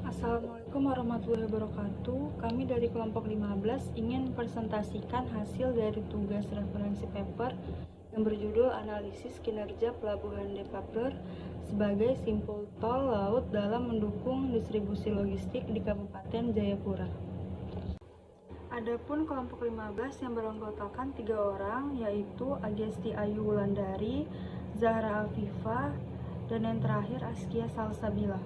Assalamualaikum warahmatullahi wabarakatuh. Kami dari kelompok 15 ingin presentasikan hasil dari tugas referensi paper yang berjudul Analisis Kinerja Pelabuhan Depapler sebagai simpul tol laut dalam mendukung distribusi logistik di Kabupaten Jayapura. Adapun kelompok 15 yang beranggotakan 3 orang, yaitu Agesti Ayu Wulandari, Zahra Afifah, dan yang terakhir Askia Salsabila.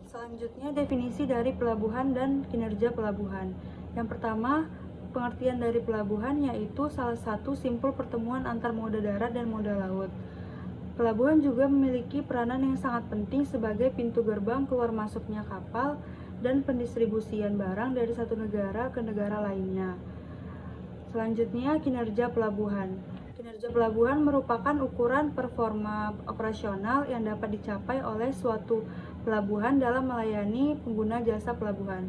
Selanjutnya, definisi dari pelabuhan dan kinerja pelabuhan. Yang pertama, pengertian dari pelabuhan yaitu salah satu simpul pertemuan antar moda darat dan moda laut. Pelabuhan juga memiliki peranan yang sangat penting sebagai pintu gerbang keluar masuknya kapal dan pendistribusian barang dari satu negara ke negara lainnya. Selanjutnya, kinerja pelabuhan. Kinerja pelabuhan merupakan ukuran performa operasional yang dapat dicapai oleh suatu pelabuhan dalam melayani pengguna jasa pelabuhan.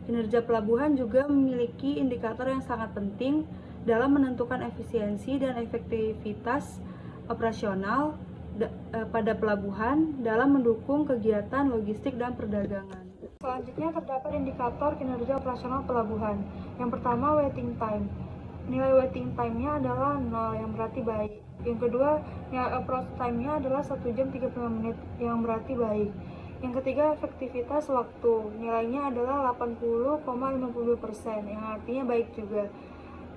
Kinerja pelabuhan juga memiliki indikator yang sangat penting dalam menentukan efisiensi dan efektivitas operasional pada pelabuhan dalam mendukung kegiatan logistik dan perdagangan. Selanjutnya terdapat indikator kinerja operasional pelabuhan. Yang pertama, waiting time. Nilai waiting time-nya adalah 0 yang berarti baik. Yang kedua, nilai approach time-nya adalah 1 jam 35 menit yang berarti baik. Yang ketiga, efektivitas waktu. Nilainya adalah 80,52% yang artinya baik juga.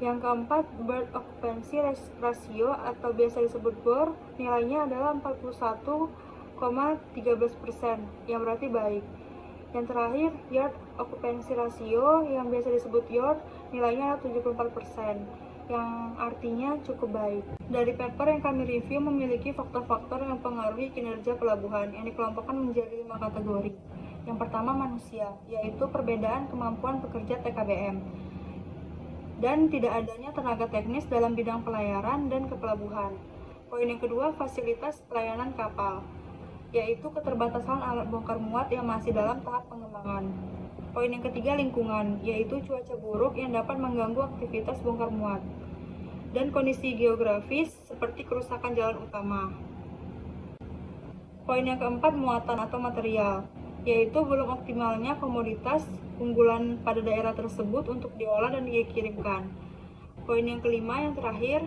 Yang keempat, bird occupancy ratio atau biasa disebut BOR, nilainya adalah 41,13% yang berarti baik. Yang terakhir, yard occupancy ratio yang biasa disebut YOR, nilainya adalah 74%, yang artinya cukup baik. Dari paper yang kami review memiliki faktor-faktor yang mempengaruhi kinerja pelabuhan yang dikelompokkan menjadi 5 kategori. Yang pertama, manusia, yaitu perbedaan kemampuan pekerja TKBM dan tidak adanya tenaga teknis dalam bidang pelayaran dan kepelabuhan. Poin yang kedua, fasilitas pelayanan kapal, yaitu keterbatasan alat bongkar muat yang masih dalam tahap pengembangan. Poin yang ketiga, lingkungan, yaitu cuaca buruk yang dapat mengganggu aktivitas bongkar muat. Dan kondisi geografis seperti kerusakan jalan utama. Poin yang keempat, muatan atau material, yaitu belum optimalnya komoditas unggulan pada daerah tersebut untuk diolah dan dikirimkan. Poin yang kelima, yang terakhir,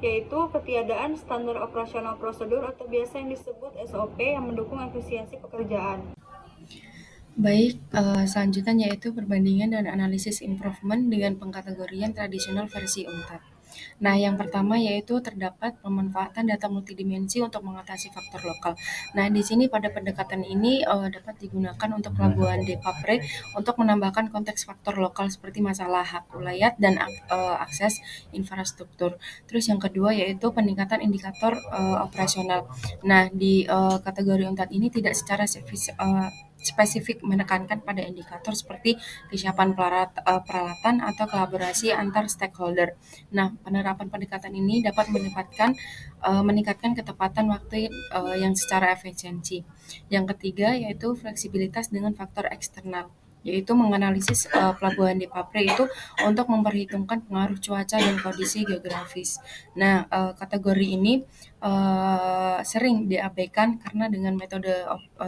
yaitu ketiadaan standar operasional prosedur atau biasa yang disebut SOP yang mendukung efisiensi pekerjaan. Baik, selanjutnya yaitu perbandingan dan analisis improvement dengan pengkategorian tradisional versi UNTAD. Nah, yang pertama yaitu terdapat pemanfaatan data multidimensi untuk mengatasi faktor lokal. Nah, di sini pada pendekatan ini dapat digunakan untuk pelabuhan Depapre untuk menambahkan konteks faktor lokal seperti masalah hak ulayat dan akses infrastruktur. Terus yang kedua yaitu peningkatan indikator operasional. Nah, di kategori UNTAD ini tidak secara spesifik menekankan pada indikator seperti kesiapan peralatan atau kolaborasi antar stakeholder. Nah, penerapan pendekatan ini dapat meningkatkan ketepatan waktu yang secara efisiensi. Yang ketiga yaitu fleksibilitas dengan faktor eksternal, yaitu menganalisis pelabuhan di Papre itu untuk memperhitungkan pengaruh cuaca dan kondisi geografis. Nah, kategori ini sering diabaikan karena dengan metode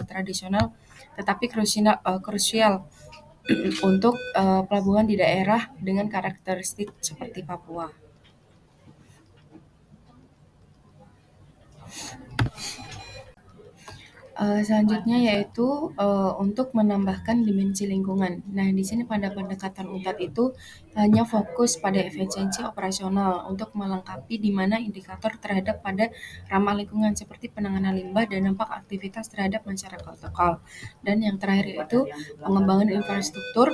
tradisional, tetapi krusial untuk pelabuhan di daerah dengan karakteristik seperti Papua. Selanjutnya yaitu untuk menambahkan dimensi lingkungan. Nah, di sini pada pendekatan UNTAD itu hanya fokus pada efisiensi operasional untuk melengkapi di mana indikator terhadap pada ramah lingkungan seperti penanganan limbah dan dampak aktivitas terhadap masyarakat lokal. Dan yang terakhir yaitu pengembangan infrastruktur.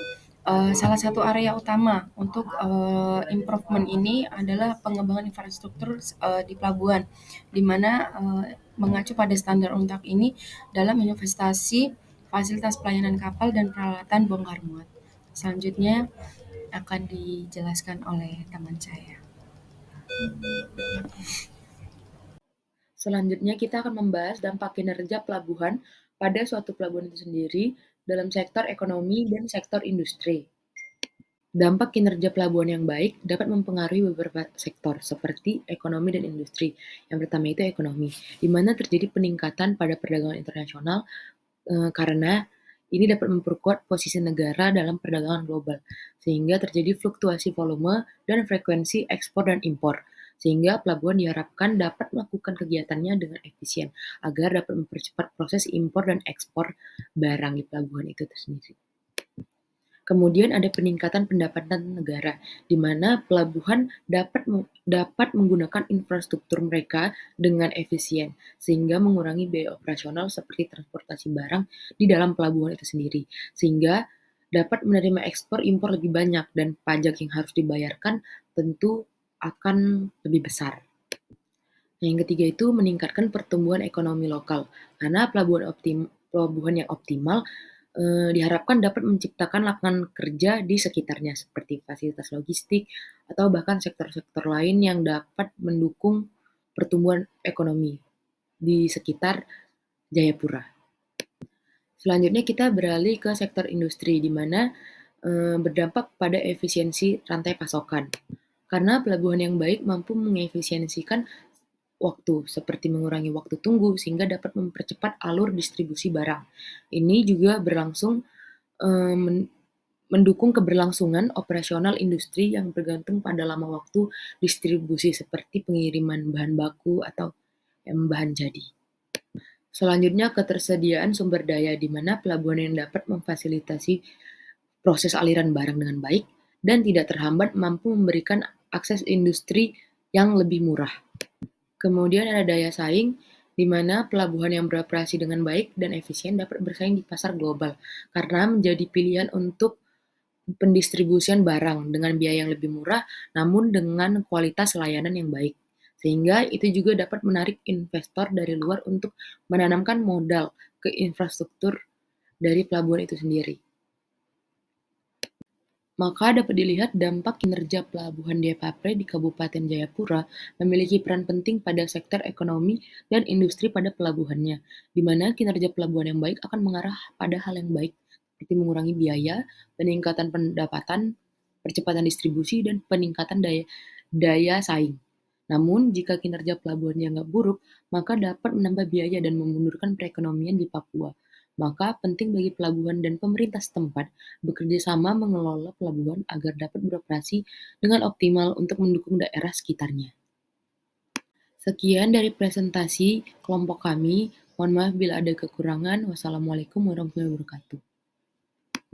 Salah satu area utama untuk improvement ini adalah pengembangan infrastruktur di pelabuhan, di mana mengacu pada standar UNTAD ini dalam investasi fasilitas pelayanan kapal dan peralatan bongkar muat. Selanjutnya akan dijelaskan oleh teman saya. Selanjutnya kita akan membahas dampak kinerja pelabuhan pada suatu pelabuhan itu sendiri dalam sektor ekonomi dan sektor industri. Dampak kinerja pelabuhan yang baik dapat mempengaruhi beberapa sektor seperti ekonomi dan industri. Yang pertama itu ekonomi, di mana terjadi peningkatan pada perdagangan internasional, karena ini dapat memperkuat posisi negara dalam perdagangan global, sehingga terjadi fluktuasi volume dan frekuensi ekspor dan impor, sehingga pelabuhan diharapkan dapat melakukan kegiatannya dengan efisien, agar dapat mempercepat proses impor dan ekspor barang di pelabuhan itu tersendiri. Kemudian ada peningkatan pendapatan negara, di mana pelabuhan dapat menggunakan infrastruktur mereka dengan efisien, sehingga mengurangi biaya operasional seperti transportasi barang di dalam pelabuhan itu sendiri, sehingga dapat menerima ekspor impor lebih banyak dan pajak yang harus dibayarkan tentu akan lebih besar. Nah, yang ketiga itu meningkatkan pertumbuhan ekonomi lokal, karena pelabuhan yang optimal diharapkan dapat menciptakan lapangan kerja di sekitarnya seperti fasilitas logistik atau bahkan sektor-sektor lain yang dapat mendukung pertumbuhan ekonomi di sekitar Jayapura. Selanjutnya kita beralih ke sektor industri di mana berdampak pada efisiensi rantai pasokan. Karena pelabuhan yang baik mampu mengefisiensikan waktu, seperti mengurangi waktu tunggu sehingga dapat mempercepat alur distribusi barang. Ini juga mendukung keberlangsungan operasional industri yang bergantung pada lama waktu distribusi seperti pengiriman bahan baku atau bahan jadi. Selanjutnya ketersediaan sumber daya di mana pelabuhan yang dapat memfasilitasi proses aliran barang dengan baik dan tidak terhambat mampu memberikan akses industri yang lebih murah. Kemudian ada daya saing, di mana pelabuhan yang beroperasi dengan baik dan efisien dapat bersaing di pasar global, karena menjadi pilihan untuk pendistribusian barang dengan biaya yang lebih murah, namun dengan kualitas layanan yang baik. Sehingga itu juga dapat menarik investor dari luar untuk menanamkan modal ke infrastruktur dari pelabuhan itu sendiri. Maka dapat dilihat dampak kinerja pelabuhan Depapre di Kabupaten Jayapura memiliki peran penting pada sektor ekonomi dan industri pada pelabuhannya, di mana kinerja pelabuhan yang baik akan mengarah pada hal yang baik, seperti mengurangi biaya, peningkatan pendapatan, percepatan distribusi, dan peningkatan daya saing. Namun, jika kinerja pelabuhannya nggak buruk, maka dapat menambah biaya dan memundurkan perekonomian di Papua. Maka penting bagi pelabuhan dan pemerintah setempat bekerja sama mengelola pelabuhan agar dapat beroperasi dengan optimal untuk mendukung daerah sekitarnya. Sekian dari presentasi kelompok kami. Mohon maaf bila ada kekurangan. Wassalamualaikum warahmatullahi wabarakatuh.